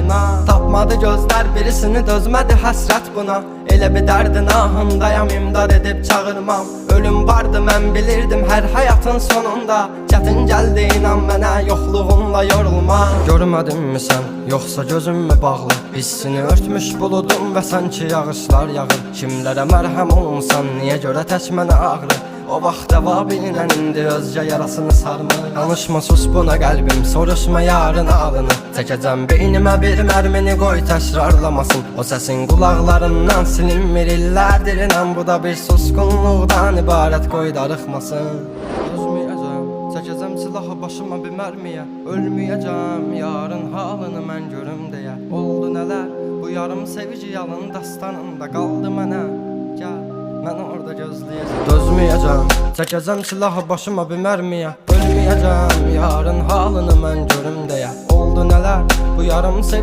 yarına. Tapmadı gözlər birisini, dözmədi həsrət buna. Elə bir dərdin ahındayam, imdad edib çağırmam. Ölüm vardı mən bilirdim hər həyatın sonunda. Çətin gəldi inan mənə, yoxluğunla yorulma. Görmədinmi sən, yoxsa gözüm mü bağlı? Hissini örtmüş buludum və sanki yağışlar yağır. Kimlərə mərhəm olunsan, niyə görə tək mənə ağrı? O vaxt cavabinlə indi özcə yarasını sarmır. Danışma sus buna qəlbim, soruşma yarın alını. Çəkəcəm beynimə bir mərmini, qoy təkrarlamasın. O səsin qulaqlarından silinmir illərdir inan. Bu da bir susqunluqdan ibarət, qoy darıxmasın. Özməyəcəm, çəkəcəm silahı başıma bir mərmiyə. Ölməyəcəm, yarın halını mən görüm deyə. Oldu nələr, bu yarım sevici yalın dastanında qaldı mənə. Gəl, mən orada gözləyəcəm. Dözməyəcəm, çəkəcəm silahı başıma bir mərmiyə. Ölməyəcəm, yarın halını mən görüm deyə. Oldu nələr, bu yarım sevici